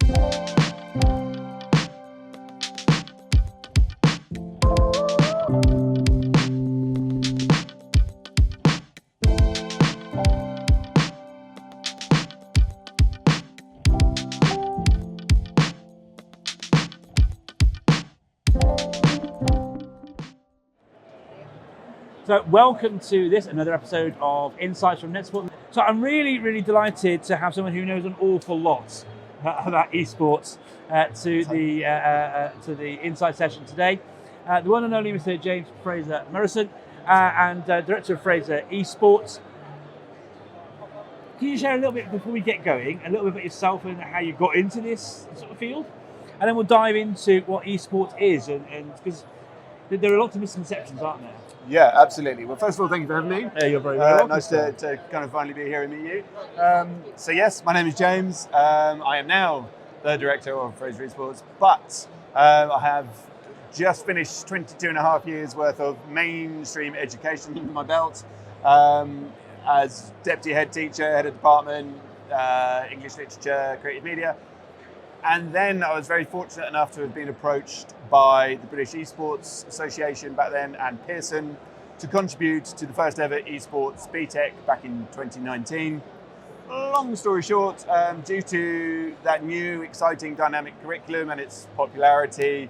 So welcome to another episode of Insights from NetSupport. So I'm really delighted to have someone who knows an awful lot about esports to the Insight session today. The one and only Mr. James Fraser-Murison and Director of Fraser Esports. Can you share a little bit, before we get going, a little bit about yourself and how you got into this sort of field? And then we'll dive into what esports is, and because there are lots of misconceptions, aren't there? Yeah, absolutely. Well, first of all, thank you for having me. Yeah, you're very welcome. Nice to kind of finally be here and meet you. So yes, my name is James. I am now the director of Fraser Esports, but I have just finished 22 and a half years worth of mainstream education under my belt as deputy head teacher, head of department, English literature, creative media. And then I was very fortunate enough to have been approached by the British Esports Association back then and Pearson to contribute to the first ever esports BTEC back in 2019. Long story short, due to that new, exciting, dynamic curriculum and its popularity,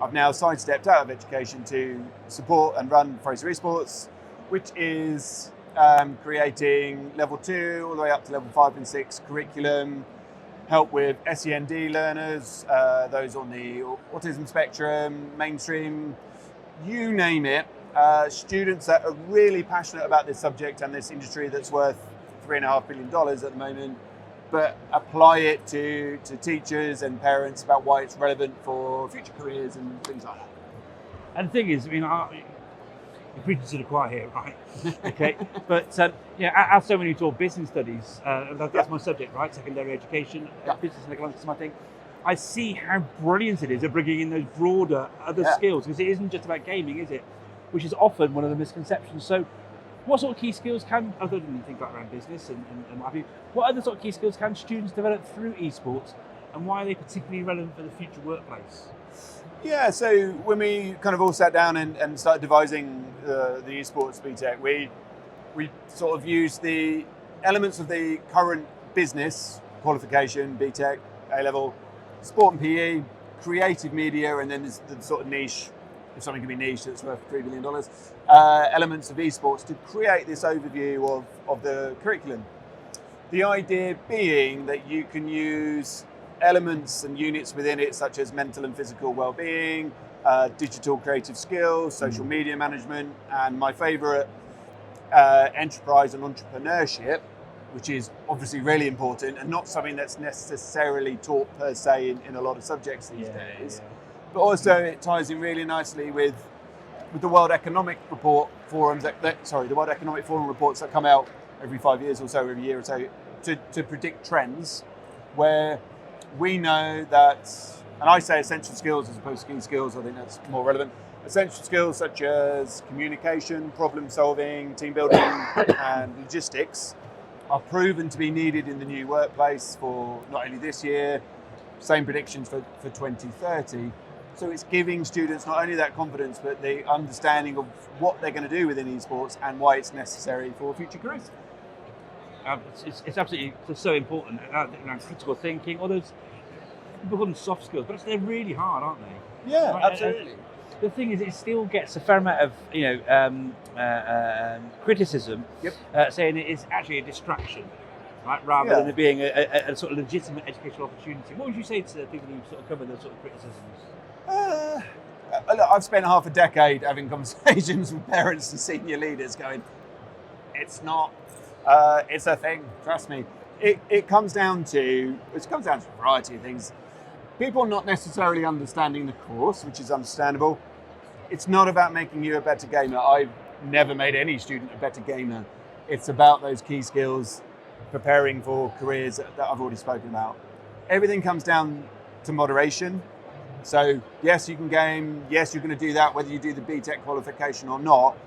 I've now sidestepped out of education to support and run Fraser Esports, which is creating level 2 all the way up to level 5 and 6 curriculum, help with SEND learners, those on the autism spectrum, mainstream, you name it, students that are really passionate about this subject and this industry that's worth $3.5 billion at the moment, but apply it to teachers and parents about why it's relevant for future careers and things like that. And the thing is, I mean, you're preaching to the choir here, right? Okay, but as someone who taught business studies, that's my subject, right? Secondary education, business and economics is my thing. I see how brilliant it is at bringing in those broader other skills, because it isn't just about gaming, is it? Which is often one of the misconceptions. So, what sort of key skills can, other than things like around business and what have you, what other sort of key skills can students develop through esports, and why are they particularly relevant for the future workplace? Yeah, so when we kind of all sat down and started devising the esports BTEC, we sort of used the elements of the current business qualification, BTEC, A-level, sport and PE, creative media, and then there's the sort of niche, if something can be niche that's worth $3 billion, elements of esports to create this overview of the curriculum. The idea being that you can use elements and units within it, such as mental and physical well-being, digital creative skills, social media management, and my favorite, enterprise and entrepreneurship, which is obviously really important and not something that's necessarily taught per se in a lot of subjects these days. Yeah. But also it ties in really nicely with the World Economic Report forums the World Economic Forum reports that come out every 5 years or so, every year or so, to predict trends, where we know that, and I say essential skills as opposed to key skills, I think that's more relevant. Essential skills such as communication, problem solving, team building, and logistics are proven to be needed in the new workplace for not only this year, same predictions for 2030. So it's giving students not only that confidence, but the understanding of what they're going to do within esports and why it's necessary for future careers. It's absolutely so important. Critical thinking, all those, people call them soft skills, but they're really hard, aren't they? Yeah, right? Absolutely. The thing is, it still gets a fair amount of criticism, saying it is actually a distraction, right? Rather than it being a sort of legitimate educational opportunity. What would you say to the people who sort of cover those sort of criticisms? Look, I've spent half a decade having conversations with parents and senior leaders going, it's not. It's a thing, trust me. It comes down to a variety of things. People not necessarily understanding the course, which is understandable. It's not about making you a better gamer. I've never made any student a better gamer. It's about those key skills, preparing for careers that I've already spoken about. Everything comes down to moderation. So yes, you can game. Yes, you're going to do that, whether you do the BTEC qualification or not.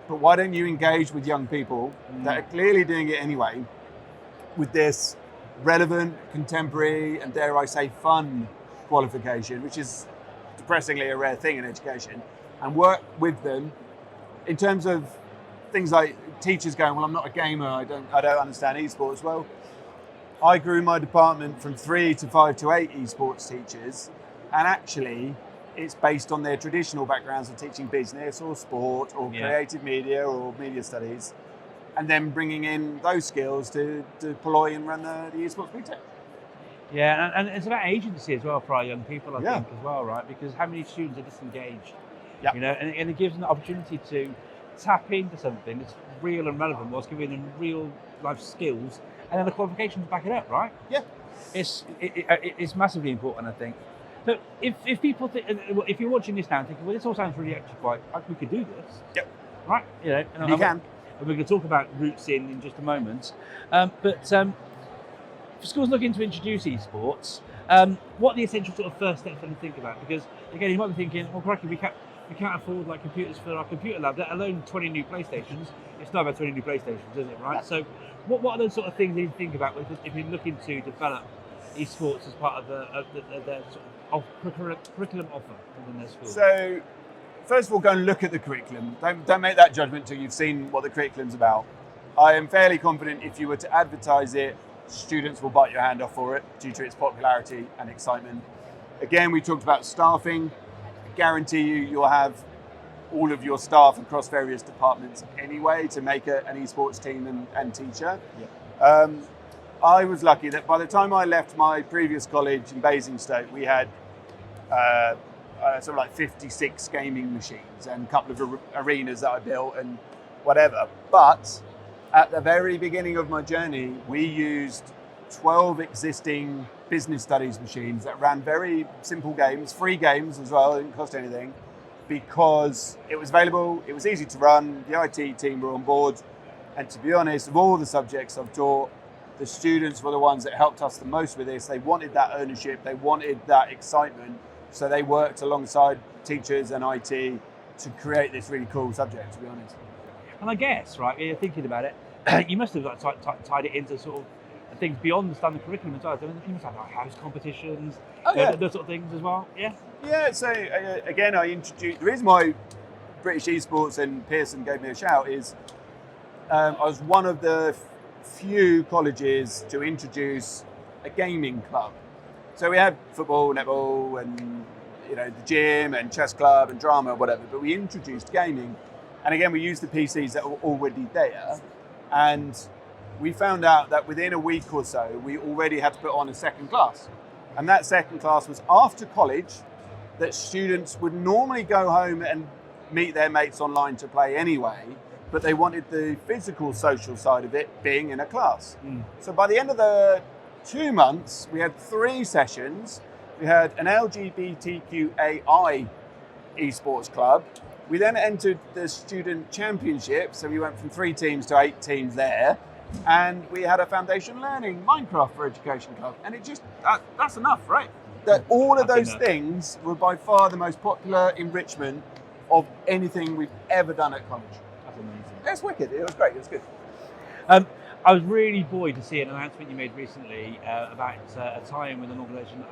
But why don't you engage with young people that are clearly doing it anyway with this relevant, contemporary, and dare I say fun qualification, which is depressingly a rare thing in education, and work with them in terms of things like teachers going, well, I'm not a gamer, I don't understand esports. Well, I grew my department from 3 to 5 to 8 esports teachers, and actually it's based on their traditional backgrounds of teaching business or sport or creative media or media studies, and then bringing in those skills to deploy and run the esports BTEC. Yeah, and it's about agency as well for our young people, I think, as well, right? Because how many students are disengaged? Yeah. You know, and it gives them the opportunity to tap into something that's real and relevant whilst giving them real life skills, and then the qualifications back it up, right? Yeah. It's massively important, I think. So if people think, if you're watching this now and thinking, well, this all sounds really actually quite, we could do this. Yep. Right? You know, and you can. And we're going to talk about routes in just a moment. But for schools looking to introduce esports, what are the essential sort of first steps to think about? Because again, you might be thinking, well, crikey, we can't afford like computers for our computer lab, let alone 20 new PlayStations. It's not about 20 new PlayStations, is it, right? Yeah. So what are those sort of things that you think about if you're looking to develop esports as part of their sort of curriculum offer within their school? So first of all, go and look at the curriculum. Don't make that judgment until you've seen what the curriculum's about. I am fairly confident if you were to advertise it, students will bite your hand off for it due to its popularity and excitement. Again, we talked about staffing. I guarantee you'll have all of your staff across various departments anyway to make an esports team and teacher. Yeah. I was lucky that by the time I left my previous college in Basingstoke, we had sort of like 56 gaming machines and a couple of arenas that I built and whatever. But at the very beginning of my journey, we used 12 existing business studies machines that ran very simple games, free games as well, it didn't cost anything, because it was available, it was easy to run, the IT team were on board, and to be honest, of all the subjects I've taught, the students were the ones that helped us the most with this. They wanted that ownership, they wanted that excitement, so they worked alongside teachers and IT to create this really cool subject, to be honest. And I guess, right, you're thinking about it, you must have like, tied it into sort of things beyond the standard curriculum as well. I mean, you must have like house competitions, those sort of things as well. Yeah. Yeah. So again, I introduced. The reason why British Esports and Pearson gave me a shout is I was one of the few colleges to introduce a gaming club. So we had football, netball, and the gym and chess club and drama, whatever. But we introduced gaming, and again, we used the PCs that were already there, and we found out that within a week or so, we already had to put on a second class. And that second class was after college, that students would normally go home and meet their mates online to play anyway, but they wanted the physical social side of it being in a class. So by the end of the 2 months, we had 3 sessions. We had an LGBTQAI esports club. We then entered the student championship, so we went from 3 teams to 8 teams there. And we had a foundation learning Minecraft for Education club. And it just, that's enough, right? That all of those things were by far the most popular enrichment of anything we've ever done at college. That's amazing. It's wicked, it was great, it was good. I was really buoyed to see an announcement you made recently about a tie-in with an organisation,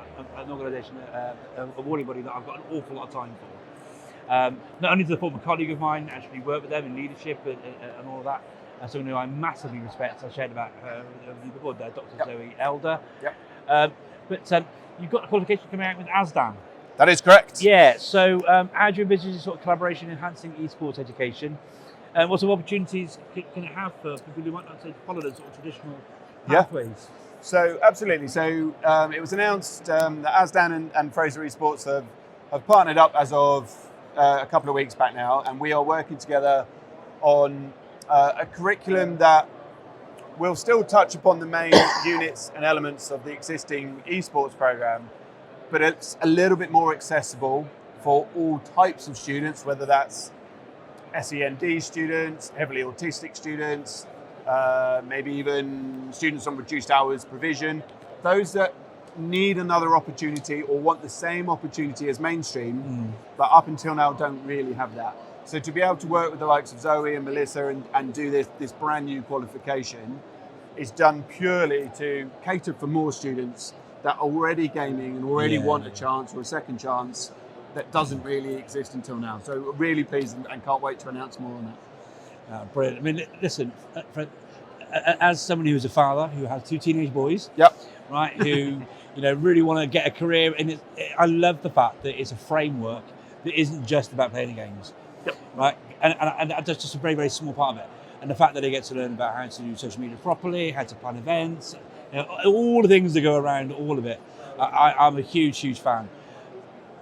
awarding body that I've got an awful lot of time for. Not only does a former colleague of mine actually work with them in leadership and all of that, someone who I massively respect. I shared about her before, Dr. Zoe Elder. But you've got a qualification coming out with ASDAN. That is correct. Yeah, so how do you envisage this sort of collaboration enhancing esports education? What sort of opportunities can it have for people who might not follow the sort of traditional pathways? So absolutely. So it was announced that ASDAN and Fraser Esports have partnered up as of a couple of weeks back now, and we are working together on a curriculum that will still touch upon the main units and elements of the existing esports program, but it's a little bit more accessible for all types of students, whether that's SEND students, heavily autistic students, maybe even students on reduced hours provision, those that need another opportunity or want the same opportunity as mainstream, but up until now don't really have that. So to be able to work with the likes of Zoe and Melissa and do this brand new qualification is done purely to cater for more students that are already gaming and already want a chance or a second chance that doesn't really exist until now. So really pleased and can't wait to announce more on that. Brilliant. I mean, listen, as someone who's a father who has 2 teenage boys, right, who really want to get a career, and I love the fact that it's a framework that isn't just about playing games, right? And that's just a very, very small part of it. And the fact that they get to learn about how to do social media properly, how to plan events, all the things that go around all of it. I'm a huge, huge fan.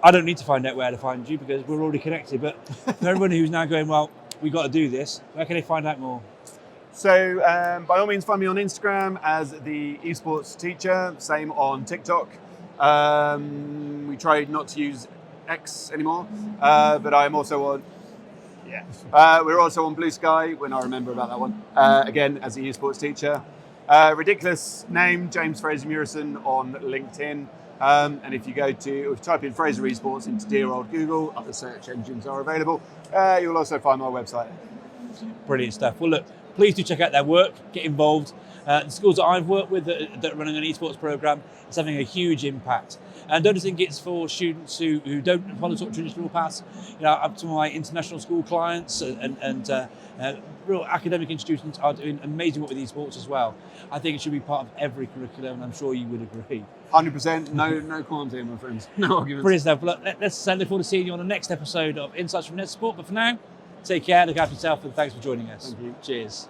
I don't need to find out where to find you because we're already connected. But for everyone who's now going, well, we've got to do this, where can they find out more? So by all means, find me on Instagram as the esports teacher. Same on TikTok. We tried not to use X anymore, but I'm also on. We're also on Blue Sky when I remember about that one. Again, as the esports teacher. Ridiculous name, James Fraser-Murison on LinkedIn. And if you type in Fraser Esports into dear old Google, other search engines are available. You'll also find my website. Brilliant stuff. Well, look, please do check out their work, get involved. The schools that I've worked with that are running an esports program, it's having a huge impact. And don't just think it's for students who don't follow sort of traditional paths. Up to my international school clients and real academic institutions are doing amazing work with esports as well. I think it should be part of every curriculum, and I'm sure you would agree. 100%. No qualms here, my friends. No arguments. Brilliant stuff. Look, let's look forward to seeing you on the next episode of Insights from NetSupport. But for now, take care, look after yourself, and thanks for joining us. Thank you. Cheers.